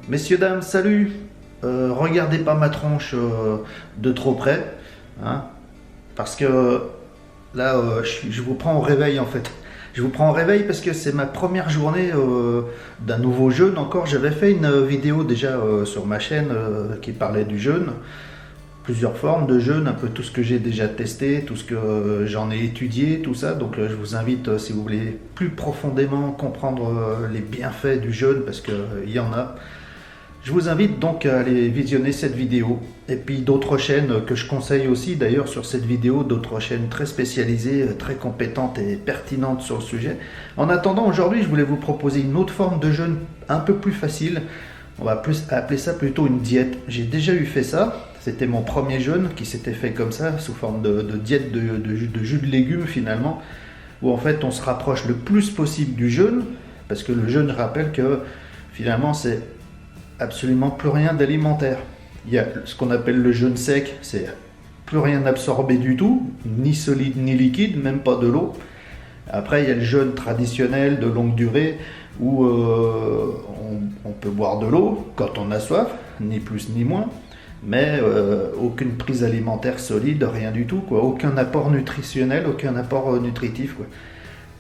Messieurs, dames, salut. Regardez pas ma tronche de trop près, hein, parce que là, je vous prends au réveil en fait. Je vous prends au réveil parce que c'est ma première journée d'un nouveau jeûne encore. J'avais fait une vidéo déjà sur ma chaîne qui parlait du jeûne, plusieurs formes de jeûne, un peu tout ce que j'ai déjà testé, tout ce que j'en ai étudié, tout ça. Donc je vous invite, si vous voulez plus profondément comprendre les bienfaits du jeûne, parce qu'il y en a. Je vous invite donc à aller visionner cette vidéo et puis d'autres chaînes que je conseille aussi d'ailleurs sur cette vidéo, d'autres chaînes très spécialisées, très compétentes et pertinentes sur le sujet. En attendant, aujourd'hui je voulais vous proposer une autre forme de jeûne un peu plus facile. On va appeler ça plutôt une diète. J'ai déjà eu fait ça, c'était mon premier jeûne qui s'était fait comme ça, sous forme de diète de jus de légumes finalement, où en fait on se rapproche le plus possible du jeûne, parce que le jeûne, je rappelle que finalement c'est absolument plus rien d'alimentaire. Il y a ce qu'on appelle le jeûne sec, c'est plus rien absorbé du tout, ni solide ni liquide, même pas de l'eau. Après il y a le jeûne traditionnel de longue durée où on peut boire de l'eau quand on a soif, ni plus ni moins, mais aucune prise alimentaire solide, rien du tout, quoi. Aucun apport nutritionnel, aucun apport nutritif, quoi.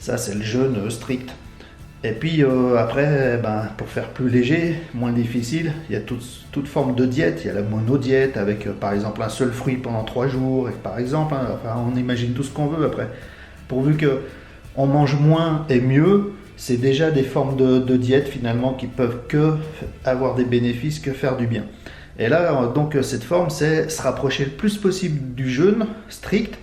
Ça c'est le jeûne strict. Et puis après, pour faire plus léger, moins difficile, il y a toute forme de diète. Il y a la monodiète avec par exemple un seul fruit pendant 3 jours, et par exemple, hein, enfin, on imagine tout ce qu'on veut après. Pourvu que on mange moins et mieux, c'est déjà des formes de diète finalement qui peuvent que avoir des bénéfices, que faire du bien. Et là, donc cette forme, c'est se rapprocher le plus possible du jeûne strict,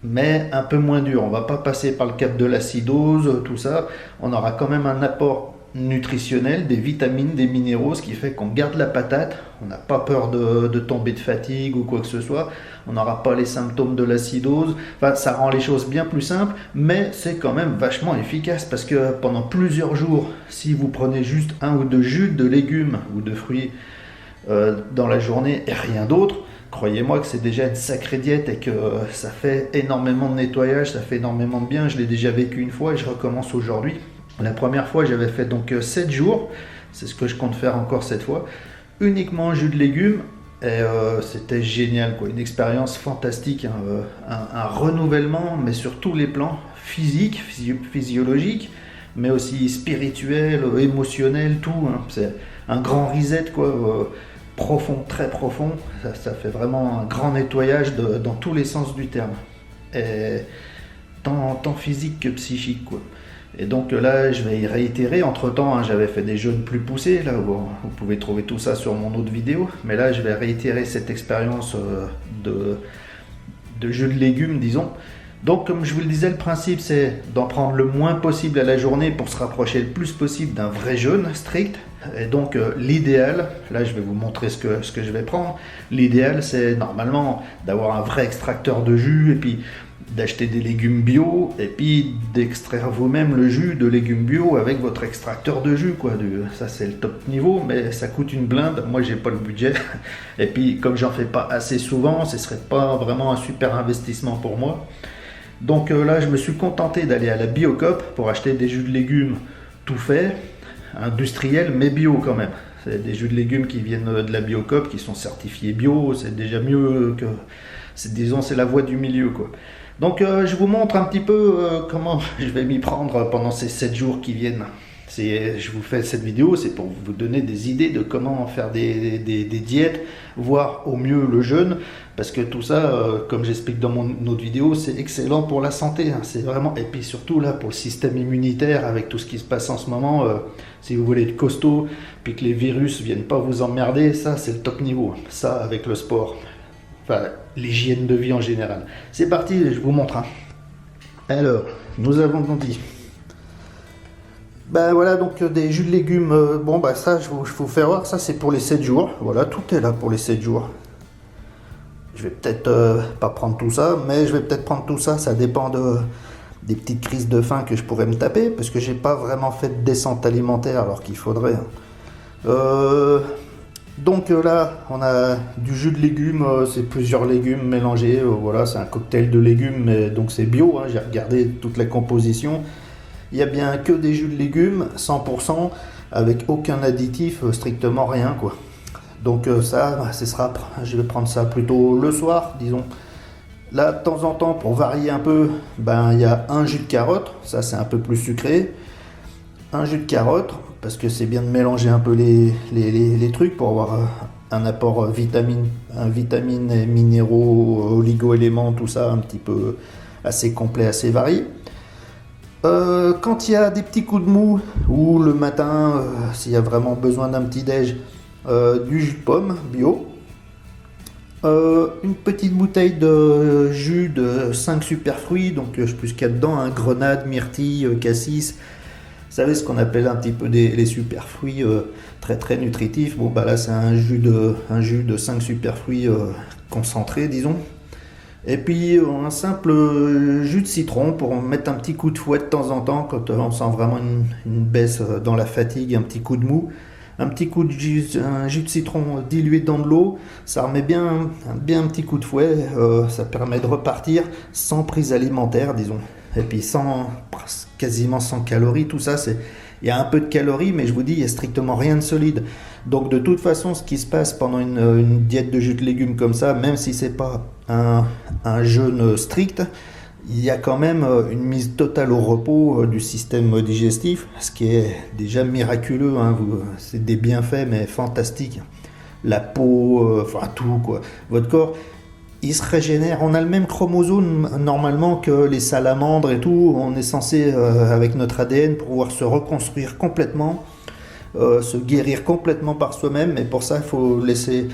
mais un peu moins dur. On va pas passer par le cap de l'acidose, tout ça. On aura quand même un apport nutritionnel, des vitamines, des minéraux, ce qui fait qu'on garde la patate. On n'a pas peur de tomber de fatigue ou quoi que ce soit. On n'aura pas les symptômes de l'acidose. Enfin, ça rend les choses bien plus simples, mais c'est quand même vachement efficace parce que pendant plusieurs jours, si vous prenez juste un ou deux jus de légumes ou de fruits dans la journée et rien d'autre, croyez-moi que c'est déjà une sacrée diète et que ça fait énormément de nettoyage, ça fait énormément de bien. Je l'ai déjà vécu une fois et je recommence aujourd'hui. La première fois, j'avais fait donc 7 jours. C'est ce que je compte faire encore cette fois. Uniquement jus de légumes. Et c'était génial, quoi. Une expérience fantastique. Hein. Un renouvellement, mais sur tous les plans. Physique, physiologique, mais aussi spirituel, émotionnel, tout. Hein. C'est un grand reset, quoi. Profond, très profond, ça fait vraiment un grand nettoyage dans tous les sens du terme, et tant physique que psychique, quoi. Et donc là je vais y réitérer, entre temps hein, j'avais fait des jeûnes plus poussés, là vous pouvez trouver tout ça sur mon autre vidéo, mais là je vais réitérer cette expérience de jus de légumes, disons. Donc comme je vous le disais, le principe c'est d'en prendre le moins possible à la journée pour se rapprocher le plus possible d'un vrai jeûne strict. Et donc l'idéal, là je vais vous montrer ce que je vais prendre. L'idéal c'est normalement d'avoir un vrai extracteur de jus et puis d'acheter des légumes bio et puis d'extraire vous-même le jus de légumes bio avec votre extracteur de jus, quoi. Ça c'est le top niveau, mais ça coûte une blinde. Moi j'ai pas le budget et puis comme j'en fais pas assez souvent, ce serait pas vraiment un super investissement pour moi. Donc là je me suis contenté d'aller à la Biocoop pour acheter des jus de légumes tout faits, industriels mais bio quand même. C'est des jus de légumes qui viennent de la Biocoop, qui sont certifiés bio, c'est déjà mieux que... disons c'est la voie du milieu, quoi. Donc je vous montre un petit peu comment je vais m'y prendre pendant ces 7 jours qui viennent. Je vous fais cette vidéo, c'est pour vous donner des idées de comment faire des diètes, voire au mieux le jeûne, parce que tout ça, comme j'explique dans mon autre vidéo, c'est excellent pour la santé, hein, c'est vraiment, et puis surtout là pour le système immunitaire, avec tout ce qui se passe en ce moment, si vous voulez être costaud, puis que les virus viennent pas vous emmerder, ça c'est le top niveau, ça avec le sport, enfin l'hygiène de vie en général. C'est parti, je vous montre. Hein. Alors, nous avons dit... Ben voilà, donc des jus de légumes, ça je vous fais voir, ça c'est pour les 7 jours, voilà, tout est là pour les 7 jours. Je vais peut-être pas prendre tout ça, mais je vais peut-être prendre tout ça, ça dépend des petites crises de faim que je pourrais me taper, parce que j'ai pas vraiment fait de descente alimentaire alors qu'il faudrait. Donc là, on a du jus de légumes, c'est plusieurs légumes mélangés, voilà, c'est un cocktail de légumes, mais donc c'est bio, hein, j'ai regardé toute la composition. Il n'y a bien que des jus de légumes, 100%, avec aucun additif, strictement rien quoi. Donc ça, je vais prendre ça plutôt le soir, disons. Là, de temps en temps, pour varier un peu, il y a un jus de carotte, ça c'est un peu plus sucré. Un jus de carotte, parce que c'est bien de mélanger un peu les trucs pour avoir un apport vitamines, minéraux, oligo-éléments, tout ça, un petit peu assez complet, assez varié. Quand il y a des petits coups de mou, ou le matin, s'il y a vraiment besoin d'un petit déj, du jus de pomme bio, une petite bouteille de jus de 5 super fruits, donc je sais plus ce qu'il y a dedans, grenade, myrtille, cassis. Vous savez ce qu'on appelle un petit peu les super fruits très très nutritifs. Bon là c'est un jus de 5 super fruits concentré, disons. Et puis un simple jus de citron pour mettre un petit coup de fouet de temps en temps quand on sent vraiment une baisse dans la fatigue, un petit coup de mou. Un petit coup de un jus de citron dilué dans de l'eau, ça remet bien un petit coup de fouet, ça permet de repartir sans prise alimentaire, disons. Et puis quasiment sans calories, tout ça, il y a un peu de calories, mais je vous dis, il n'y a strictement rien de solide. Donc de toute façon, ce qui se passe pendant une diète de jus de légumes comme ça, même si c'est pas un jeûne strict, il y a quand même une mise totale au repos du système digestif, ce qui est déjà miraculeux, hein. C'est des bienfaits mais fantastiques. La peau, tout quoi. Votre corps, il se régénère. On a le même chromosome normalement que les salamandres et tout. On est censé, avec notre ADN, pouvoir se reconstruire complètement, se guérir complètement par soi-même. Mais pour ça, il faut laisser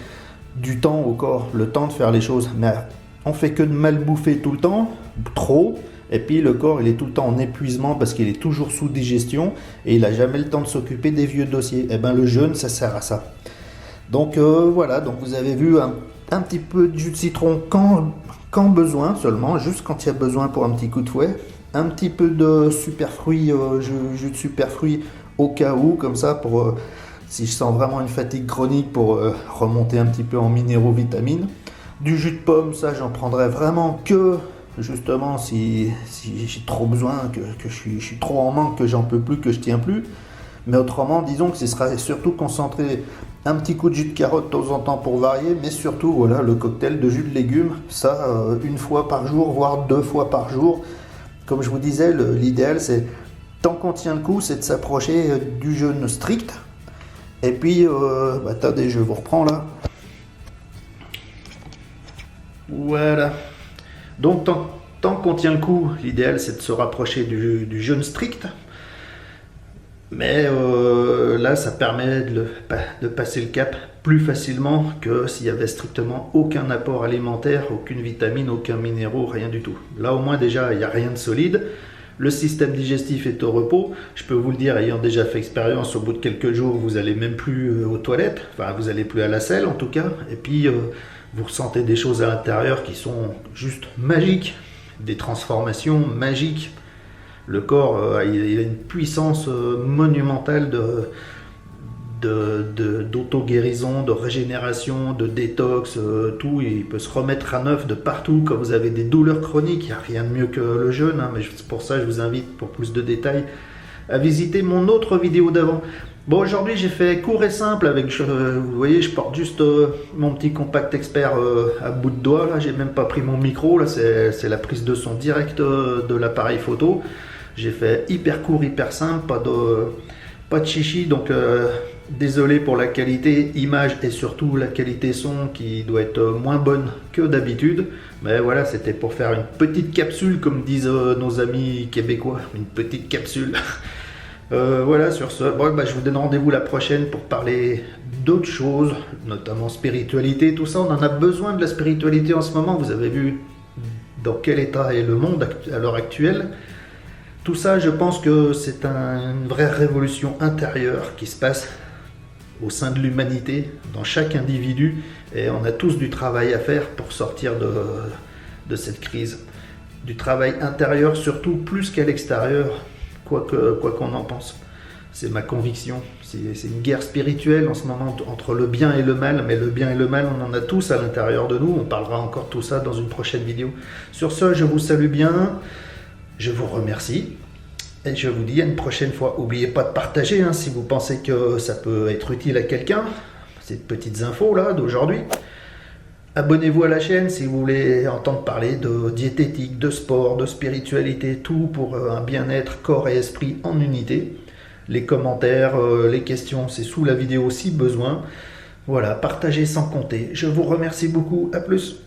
du temps au corps, le temps de faire les choses. Mais on fait que de mal bouffer tout le temps, trop, et puis le corps il est tout le temps en épuisement parce qu'il est toujours sous digestion et il n'a jamais le temps de s'occuper des vieux dossiers. Et le jeûne ça sert à ça. Donc voilà, donc vous avez vu un petit peu de jus de citron quand besoin seulement, juste quand il y a besoin pour un petit coup de fouet. Un petit peu de super fruits, jus de super fruits au cas où, comme ça, pour si je sens vraiment une fatigue chronique, pour remonter un petit peu en minéraux, vitamines. Du jus de pomme, ça j'en prendrais vraiment que justement si j'ai trop besoin, que je suis trop en manque, que j'en peux plus, que je tiens plus. Mais autrement, disons que ce sera surtout concentré, un petit coup de jus de carotte de temps en temps pour varier, mais surtout voilà le cocktail de jus de légumes, ça une fois par jour, voire 2 fois par jour. Comme je vous disais, l'idéal c'est, tant qu'on tient le coup, c'est de s'approcher du jeûne strict. Et puis, attendez, je vous reprends là. Voilà. Donc tant qu'on tient le coup, l'idéal c'est de se rapprocher du jeûne strict. Mais là ça permet de passer le cap plus facilement que s'il y avait strictement aucun apport alimentaire, aucune vitamine, aucun minéraux, rien du tout. Là au moins déjà il n'y a rien de solide. Le système digestif est au repos. Je peux vous le dire, ayant déjà fait expérience, au bout de quelques jours vous n'allez même plus aux toilettes, enfin vous n'allez plus à la selle en tout cas. Et puis vous ressentez des choses à l'intérieur qui sont juste magiques, des transformations magiques. Le corps, il a une puissance monumentale d'auto-guérison, de régénération, de détox, tout. Il peut se remettre à neuf de partout. Quand vous avez des douleurs chroniques, il n'y a rien de mieux que le jeûne, hein, mais c'est pour ça que je vous invite, pour plus de détails, à visiter mon autre vidéo d'avant. Bon, aujourd'hui j'ai fait court et simple avec, vous voyez, je porte juste mon petit compact expert à bout de doigt, là, j'ai même pas pris mon micro, là c'est la prise de son direct de l'appareil photo. J'ai fait hyper court, hyper simple, pas de chichi, donc désolé pour la qualité image et surtout la qualité son qui doit être moins bonne que d'habitude. Mais voilà, c'était pour faire une petite capsule, comme disent nos amis québécois, une petite capsule. Voilà, sur ce, je vous donne rendez-vous la prochaine pour parler d'autres choses, notamment spiritualité, tout ça. On en a besoin de la spiritualité en ce moment. Vous avez vu dans quel état est le monde à l'heure actuelle. Tout ça, je pense que c'est une vraie révolution intérieure qui se passe au sein de l'humanité, dans chaque individu, et on a tous du travail à faire pour sortir de cette crise. Du travail intérieur surtout, plus qu'à l'extérieur, quoi qu'on en pense. C'est ma conviction. C'est une guerre spirituelle en ce moment entre le bien et le mal, mais le bien et le mal, on en a tous à l'intérieur de nous. On parlera encore de tout ça dans une prochaine vidéo. Sur ce, je vous salue bien. Je vous remercie. Et je vous dis à une prochaine fois. N'oubliez pas de partager hein, si vous pensez que ça peut être utile à quelqu'un. Ces petites infos là d'aujourd'hui. Abonnez-vous à la chaîne si vous voulez entendre parler de diététique, de sport, de spiritualité, tout pour un bien-être corps et esprit en unité. Les commentaires, les questions, c'est sous la vidéo si besoin. Voilà, partagez sans compter. Je vous remercie beaucoup. À plus.